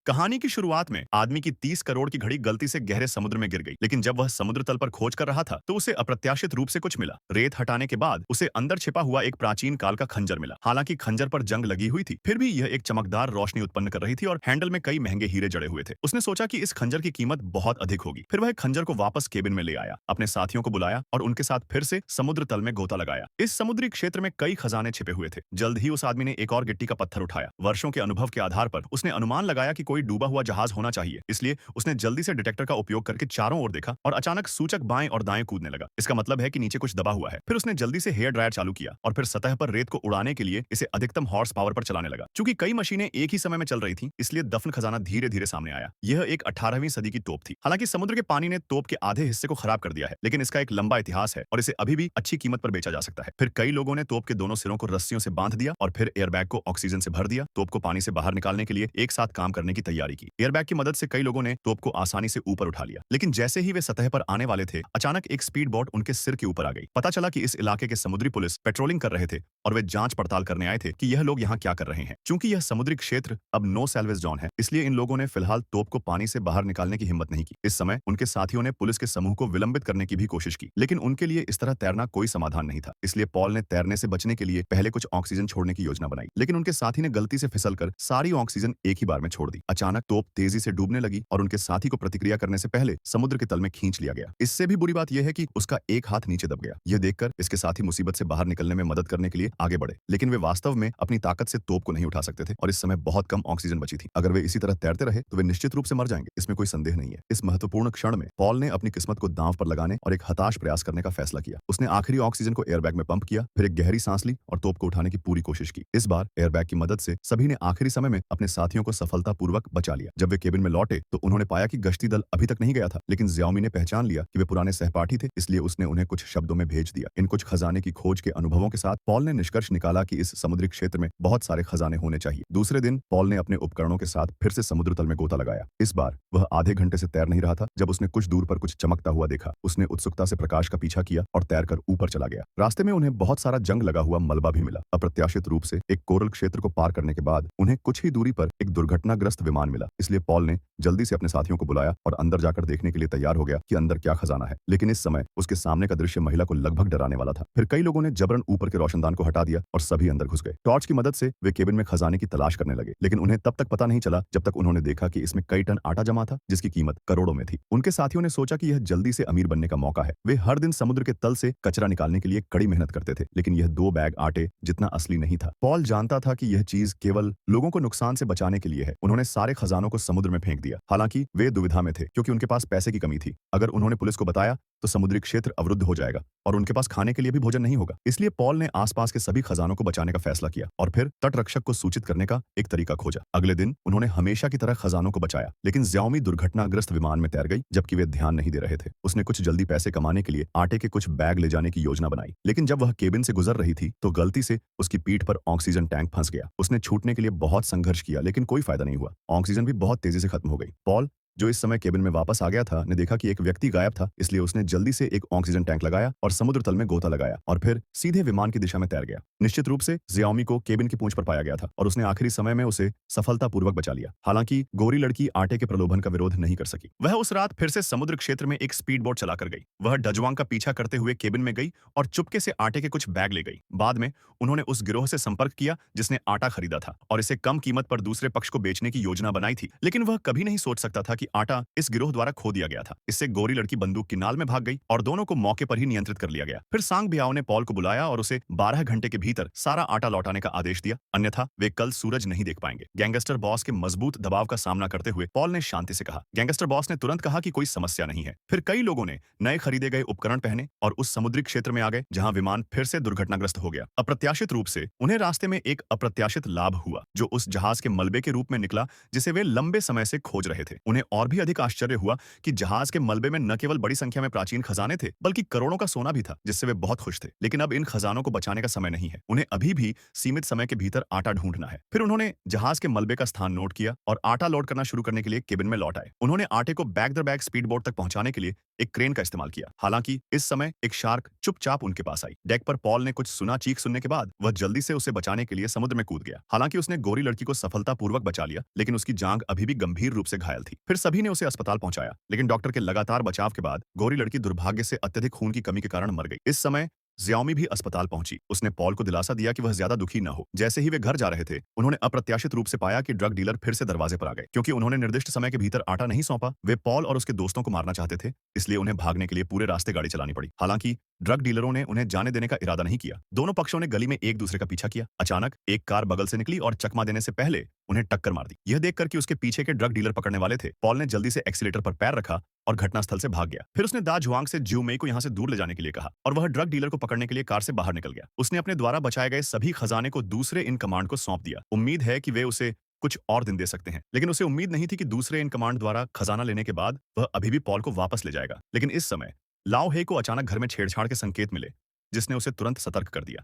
कहानी की शुरुआत में आदमी की 30 करोड़ की घड़ी गलती से गहरे समुद्र में गिर गई, लेकिन जब वह समुद्र तल पर खोज कर रहा था तो उसे अप्रत्याशित रूप से कुछ मिला। रेत हटाने के बाद उसे अंदर छिपा हुआ एक प्राचीन काल का खंजर मिला। हालांकि खंजर पर जंग लगी हुई थी, फिर भी यह एक चमकदार रोशनी उत्पन्न कर रही थी और हैंडल में कई महंगे हीरे जड़े हुए थे। उसने सोचा कि इस खंजर की कीमत बहुत अधिक होगी। फिर वह खंजर को वापस केबिन में ले आया, अपने साथियों को बुलाया और उनके साथ फिर से समुद्र तल में गोता लगाया। इस समुद्री क्षेत्र में कई खजाने छिपे हुए थे। जल्द ही उस आदमी ने एक और गिट्टी का पत्थर उठाया। वर्षों के अनुभव के आधार पर उसने अनुमान लगाया कि कोई डूबा हुआ जहाज होना चाहिए, इसलिए उसने जल्दी से डिटेक्टर का उपयोग करके चारों ओर देखा और अचानक सूचक बाएं और दाएं कूदने लगा। इसका मतलब है कि नीचे कुछ दबा हुआ है। फिर उसने जल्दी से हेयर ड्रायर चालू किया और फिर सतह पर रेत को उड़ाने के लिए इसे अधिकतम हॉर्स पावर पर चलाने लगा। चूंकि कई मशीनें एक ही समय में चल रही थी, इसलिए दफन खजाना धीरे धीरे सामने आया। यह एक 18वीं सदी की तोप थी। हालांकि समुद्र के पानी ने तोप के आधे हिस्से को खराब कर दिया है, लेकिन इसका एक लंबा इतिहास है और इसे अभी भी अच्छी कीमत पर बेचा जा सकता है। फिर कई लोगों ने तोप के दोनों सिरों को रस्सियों से बांध दिया और फिर एयरबैग को ऑक्सीजन से भर दिया। तोप को पानी से बाहर निकालने के लिए एक साथ काम करने की तैयारी की। एयरबैग की मदद से कई लोगों ने तोप को आसानी से ऊपर उठा लिया, लेकिन जैसे ही वे सतह पर आने वाले थे, अचानक एक स्पीड बोट उनके सिर के ऊपर आ गई। पता चला कि इस इलाके के समुद्री पुलिस पेट्रोलिंग कर रहे थे और वे जांच पड़ताल करने आए थे कि यह लोग यहाँ क्या कर रहे हैं। चूंकि यह समुद्री क्षेत्र अब नो सैल्वेज जोन है, इसलिए इन लोगों ने फिलहाल तोप को पानी से बाहर निकालने की हिम्मत नहीं की। इस समय उनके साथियों ने पुलिस के समूह को विलंबित करने की भी कोशिश की, लेकिन उनके लिए इस तरह तैरना कोई समाधान नहीं था। इसलिए पॉल ने तैरने से बचने के लिए पहले कुछ ऑक्सीजन छोड़ने की योजना बनाई, लेकिन उनके साथी ने गलती से फिसलकर सारी ऑक्सीजन एक ही बार में छोड़ दी। अचानक तोप तेजी से डूबने लगी और उनके साथी को प्रतिक्रिया करने से पहले समुद्र के तल में खींच लिया गया। इससे भी बुरी बात यह है कि उसका एक हाथ नीचे दब गया। यह देखकर इसके साथी मुसीबत से बाहर निकलने में मदद करने के लिए आगे बढ़े, लेकिन वे वास्तव में अपनी ताकत से तोप को नहीं उठा सकते थे और इस समय बहुत कम ऑक्सीजन बची थी। अगर वे इसी तरह तैरते रहे तो वे निश्चित रूप से मर जाएंगे, इसमें कोई संदेह नहीं है। इस महत्वपूर्ण क्षण में पॉल ने अपनी किस्मत को दांव पर लगाने और एक हताश प्रयास करने का फैसला किया। उसने आखिरी ऑक्सीजन को एयरबैग में पंप किया, फिर एक गहरी सांस ली और तोप को उठाने की पूरी कोशिश की। इस बार एयरबैग की मदद से सभी ने आखिरी समय में अपने साथियों को सफलतापूर्वक बचा लिया। जब वे केबिन में लौटे तो उन्होंने पाया कि गश्ती दल अभी तक नहीं गया था, लेकिन ज़ियाओमी ने पहचान लिया कि वे पुराने सहपाठी थे, इसलिए उसने उन्हें कुछ शब्दों में भेज दिया। इन कुछ खजाने की खोज के अनुभवों के साथ पॉल ने निष्कर्ष निकाला कि इस समुद्री क्षेत्र में बहुत सारे खजाने होने चाहिए। दूसरे दिन पॉल ने अपने उपकरणों के साथ फिर से समुद्र तल में गोता लगाया। इस बार वह आधे घंटे से तैर नहीं रहा था जब उसने कुछ दूर पर कुछ चमकता हुआ देखा। उसने उत्सुकता से प्रकाश का पीछा किया और तैरकर ऊपर चला गया। रास्ते में उन्हें बहुत सारा जंग लगा हुआ मलबा भी मिला। अप्रत्याशित रूप से एक कोरल क्षेत्र को पार करने के बाद उन्हें कुछ ही दूरी पर एक दुर्घटनाग्रस्त विमान मिला। इसलिए पॉल ने जल्दी से अपने साथियों को बुलाया और अंदर जाकर देखने के लिए तैयार हो गया कि अंदर क्या खजाना है। लेकिन इस समय उसके सामने का दृश्य महिला को लगभग डराने वाला था। फिर कई लोगों ने जबरन ऊपर के रोशनदान को हटा दिया और सभी अंदर घुस गए। टॉर्च की मदद से वे केबिन में खजाने की तलाश करने लगे, लेकिन उन्हें तब तक पता नहीं चला जब तक उन्होंने देखा कि इसमें कई टन आटा जमा था, जिसकी कीमत करोड़ों में थी। उनके साथियों ने सोचा कि यह जल्दी से अमीर बनने का मौका है। वे हर दिन समुद्र के तल से कचरा निकालने के लिए कड़ी मेहनत करते थे, लेकिन यह 2 बैग आटे जितना असली नहीं था। पॉल जानता था कि यह चीज केवल लोगों को नुकसान से बचाने के लिए है। उन्होंने सारे खजानों को समुद्र में फेंक दिया। हालांकि वे दुविधा में थे, क्योंकि उनके पास पैसे की कमी थी। अगर उन्होंने पुलिस को बताया तो समुद्री क्षेत्र अवरुद्ध हो जाएगा और उनके पास खाने के लिए भी भोजन नहीं होगा। इसलिए पॉल ने आसपास के सभी खजानों को बचाने का फैसला किया और फिर तटरक्षक को सूचित करने का एक तरीका खोजा। अगले दिन उन्होंने हमेशा की तरह खजानों को बचाया, लेकिन ज़ियाओमी दुर्घटनाग्रस्त विमान में तैर गई जबकि वे ध्यान नहीं दे रहे थे। उसने कुछ जल्दी पैसे कमाने के लिए आटे के कुछ बैग ले जाने की योजना बनाई, लेकिन जब वह केबिन से गुजर रही थी तो गलती से उसकी पीठ पर ऑक्सीजन टैंक फंस गया। उसने छूटने के लिए बहुत संघर्ष किया, लेकिन कोई फायदा नहीं हुआ। ऑक्सीजन भी बहुत तेजी से खत्म हो गई। पॉल, जो इस समय केबिन में वापस आ गया था, ने देखा कि एक व्यक्ति गायब था, इसलिए उसने जल्दी से एक ऑक्सीजन टैंक लगाया और समुद्र तल में गोता लगाया और फिर सीधे विमान की दिशा में तैर गया। निश्चित रूप से ज़ियाओमी को केबिन की पूंछ पर पाया गया था और उसने आखिरी समय में उसे सफलतापूर्वक बचा लिया। हालांकि गोरी लड़की आटे के प्रलोभन का विरोध नहीं कर सकी। वह उस रात फिर से समुद्र क्षेत्र में एक स्पीड बोट चलाकर गई। वह डजवांग का पीछा करते हुए केबिन में गई और चुपके से आटे के कुछ बैग ले गई। बाद में उन्होंने उस गिरोह से संपर्क किया जिसने आटा खरीदा था और इसे कम कीमत पर दूसरे पक्ष को बेचने की योजना बनाई थी, लेकिन वह कभी नहीं सोच सकता था कि आटा इस गिरोह द्वारा खो दिया गया था। इससे गोरी लड़की बंदूक की नाल में भाग गई और दोनों को मौके पर ही नियंत्रित कर लिया गया। फिर सांग बियाओ ने पॉल को बुलाया और उसे 12 घंटे के भीतर सारा आटा लौटाने का आदेश दिया, अन्यथा वे कल सूरज नहीं देख पाएंगे। गैंगस्टर बॉस के मजबूत दबाव का सामना करते हुए पॉल ने शांति से कहा। गैंगस्टर बॉस ने तुरंत कहा कि कोई समस्या नहीं है। फिर कई लोगों ने नए खरीदे गए उपकरण पहने और उस समुद्री क्षेत्र में आ गए जहां विमान फिर से दुर्घटनाग्रस्त हो गया। अप्रत्याशित रूप से उन्हें रास्ते में एक अप्रत्याशित लाभ हुआ, जो उस जहाज के मलबे के रूप में निकला जिसे वे लंबे समय से खोज रहे थे। उन्हें और भी अधिक आश्चर्य हुआ कि जहाज के मलबे में न केवल बड़ी संख्या में प्राचीन खजाने थे, बल्कि करोड़ों का सोना भी था, जिससे वे बहुत खुश थे। लेकिन अब इन खजानों को बचाने का समय नहीं है। उन्हें अभी भी सीमित समय के भीतर आटा ढूंढना है। फिर उन्होंने जहाज के मलबे का स्थान नोट किया और आटा लोड करना शुरू करने के लिए केबिन में लौट आए। उन्होंने आटे को बैग दर बैग स्पीड बोट तक पहुंचाने के लिए एक क्रेन का इस्तेमाल किया। हालांकि इस समय एक शार्क चुपचाप उनके पास आई। डेक पर पॉल ने कुछ सुना चीख सुनने के बाद वह जल्दी से उसे बचाने के लिए समुद्र में कूद गया। हालांकि उसने गोरी लड़की को सफलतापूर्वक बचा लिया, लेकिन उसकी जांघ अभी भी गंभीर रूप से घायल थी। फिर सभी ने उसे अस्पताल पहुंचाया, लेकिन डॉक्टर के लगातार बचाव के बाद गोरी लड़की दुर्भाग्य से अत्यधिक खून की कमी के कारण मर गई। इस समय जियाओमी भी अस्पताल पहुंची। उसने पॉल को दिलासा दिया कि वह ज्यादा दुखी न हो। जैसे ही वे घर जा रहे थे, उन्होंने अप्रत्याशित रूप से पाया कि ड्रग डीलर फिर से दरवाजे पर आ गए। क्योंकि उन्होंने निर्दिष्ट समय के भीतर आटा नहीं सौंपा, वे पॉल और उसके दोस्तों को मारना चाहते थे, इसलिए उन्हें भागने के लिए पूरे रास्ते गाड़ी चलानी पड़ी। हालांकि ड्रग डीलरों ने उन्हें जाने देने का इरादा नहीं किया। दोनों पक्षों ने गली में एक दूसरे का पीछा किया। अचानक एक कार बगल से निकली और चकमा देने से पहले उन्हें टक्कर मार दी। यह देखकर कि उसके पीछे के ड्रग डीलर पकड़ने वाले थे, पॉल ने जल्दी से एक्सीलेटर पर पैर रखा और घटनास्थल से भाग गया। फिर उसने दा जुआंग से ज्यू मेई को यहां से दूर ले जाने के लिए कहा और वह ड्रग डीलर को पकड़ने के लिए कार से बाहर निकल गया। उसने अपने द्वारा बचाए गए सभी खजाने को दूसरे इन कमांड को सौंप दिया। उम्मीद है कि वे उसे कुछ और दिन दे सकते हैं, लेकिन उसे उम्मीद नहीं थी कि दूसरे इन कमांड द्वारा खजाना लेने के बाद वह अभी भी पॉल को वापस ले जाएगा। लेकिन इस समय लाओ हे को अचानक घर में छेड़छाड़ के संकेत मिले, जिसने उसे तुरंत सतर्क कर दिया।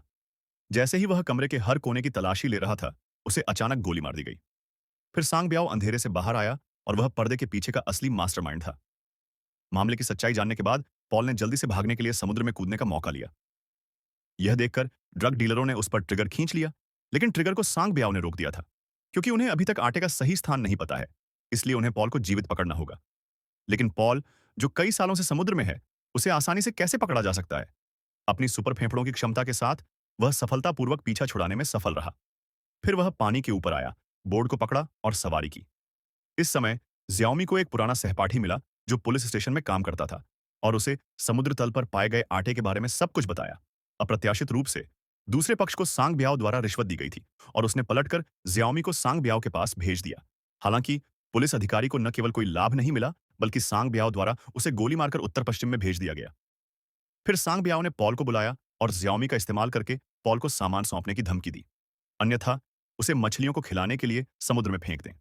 जैसे ही वह कमरे के हर कोने की तलाशी ले रहा था, उसे अचानक गोली मार दी गई। फिर सांग ब्याओ अंधेरे से बाहर आया और वह पर्दे के पीछे का असली मास्टरमाइंड था। मामले की सच्चाई जानने के बाद पॉल ने जल्दी से भागने के लिए समुद्र में कूदने का मौका लिया। यह देखकर ड्रग डीलरों ने उस पर ट्रिगर खींच लिया, लेकिन ट्रिगर को सांग ब्याओ ने रोक दिया था, क्योंकि उन्हें अभी तक आटे का सही स्थान नहीं पता है, इसलिए उन्हें पॉल को जीवित पकड़ना होगा। लेकिन पॉल, जो कई सालों से समुद्र में है, उसे आसानी से कैसे पकड़ा जा सकता है? अपनी सुपर फेफड़ों की क्षमता के साथ वह सफलतापूर्वक पीछा छुड़ाने में सफल रहा। फिर वह पानी के ऊपर आया, बोर्ड को पकड़ा और सवारी की। इस समय जियाओमी को एक पुराना सहपाठी मिला जो पुलिस स्टेशन में काम करता था और उसे समुद्र तल पर पाए गए आटे के बारे में सब कुछ बताया। अप्रत्याशित रूप से दूसरे पक्ष को सांग ब्याओ द्वारा रिश्वत दी गई थी और उसने पलटकर जियाओमी को सांग ब्याओ के पास भेज दिया। हालांकि पुलिस अधिकारी को न केवल कोई लाभ नहीं मिला, बल्कि सांग ब्याओ द्वारा उसे गोली मारकर उत्तर पश्चिम में भेज दिया गया। फिर सांग ब्याओ ने पॉल को बुलाया और जियाओमी का इस्तेमाल करके पॉल को सामान सौंपने की धमकी दी, अन्यथा उसे मछलियों को खिलाने के लिए समुद्र में फेंक दें।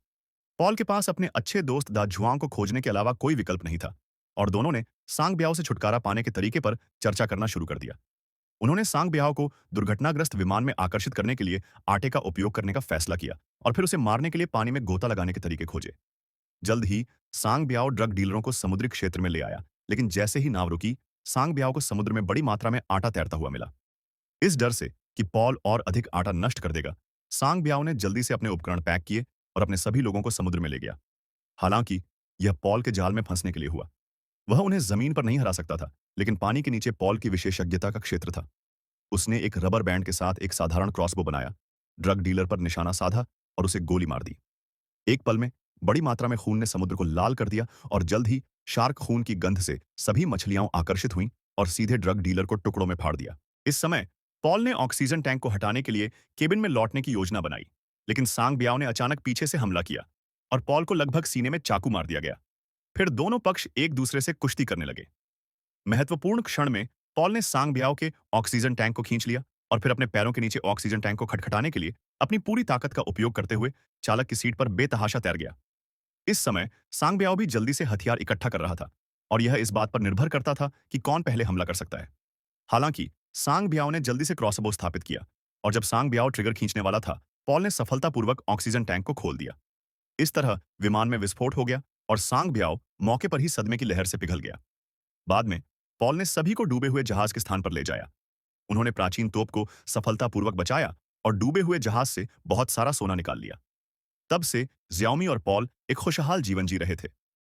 पॉल के पास अपने अच्छे दोस्त दा जुआंग को खोजने के अलावा कोई विकल्प नहीं था और दोनों ने सांग ब्याओ से छुटकारा पाने के तरीके पर चर्चा करना शुरू कर दिया। उन्होंने सांग ब्याओ को दुर्घटनाग्रस्त विमान में आकर्षित करने के लिए आटे का उपयोग करने का फैसला किया और फिर उसे मारने के लिए पानी में गोता लगाने के तरीके खोजे। जल्द ही सांग ब्याओ ड्रग डीलरों को समुद्री क्षेत्र में ले आया, लेकिन जैसे ही नाव रुकी, सांग ब्याओ को समुद्र में बड़ी मात्रा में आटा तैरता हुआ मिला। इस डर से कि पॉल और अधिक आटा नष्ट कर देगा, सांग ब्याओ ने जल्दी से अपने उपकरण पैक किए और अपने सभी लोगों को समुद्र में ले गया। हालांकि यह पॉल के जाल में फंसने के लिए हुआ। वह उन्हें जमीन पर नहीं हरा सकता था, लेकिन पानी के नीचे पॉल की विशेषज्ञता का क्षेत्र था। उसने एक रबर बैंड के साथ एक साधारण क्रॉसबो बनाया, ड्रग डीलर पर निशाना साधा और उसे गोली मार दी। एक पल में बड़ी मात्रा में खून ने समुद्र को लाल कर दिया और जल्द ही शार्क खून की गंध से सभी मछलियां आकर्षित हुईं और सीधे ड्रग डीलर को टुकड़ों में फाड़ दिया। इस समय पॉल ने ऑक्सीजन टैंक को हटाने के लिए केबिन में लौटने की योजना बनाई, लेकिन सांग ब्याओ ने अचानक पीछे से हमला किया और पॉल को लगभग सीने में चाकू मार दिया गया। फिर दोनों पक्ष एक दूसरे से कुश्ती करने लगे। महत्वपूर्ण क्षण में पॉल ने सांग ब्याओ के ऑक्सीजन टैंक को खींच लिया और फिर अपने पैरों के नीचे ऑक्सीजन टैंक को खटखटाने के लिए अपनी पूरी ताकत का उपयोग करते हुए चालक की सीट पर बेतहाशा तैर गया। इस समय सांग ब्याओ भी जल्दी से हथियार इकट्ठा कर रहा था और यह इस बात पर निर्भर करता था कि कौन पहले हमला कर सकता है। हालांकि सांग ब्याओ ने जल्दी से क्रॉसबो स्थापित किया और जब सांग ब्याओ ट्रिगर खींचने वाला था, पॉल ने सफलतापूर्वक ऑक्सीजन टैंक को खोल दिया। इस तरह विमान में विस्फोट हो गया और सांग ब्याओ मौके पर ही सदमे की लहर से पिघल गया। बाद में पॉल ने सभी को डूबे हुए जहाज के स्थान पर ले जाया। उन्होंने प्राचीन तोप को सफलतापूर्वक बचाया और डूबे हुए जहाज से बहुत सारा सोना निकाल लिया। तब से जियाओमी और पॉल एक खुशहाल जीवन जी रहे थे।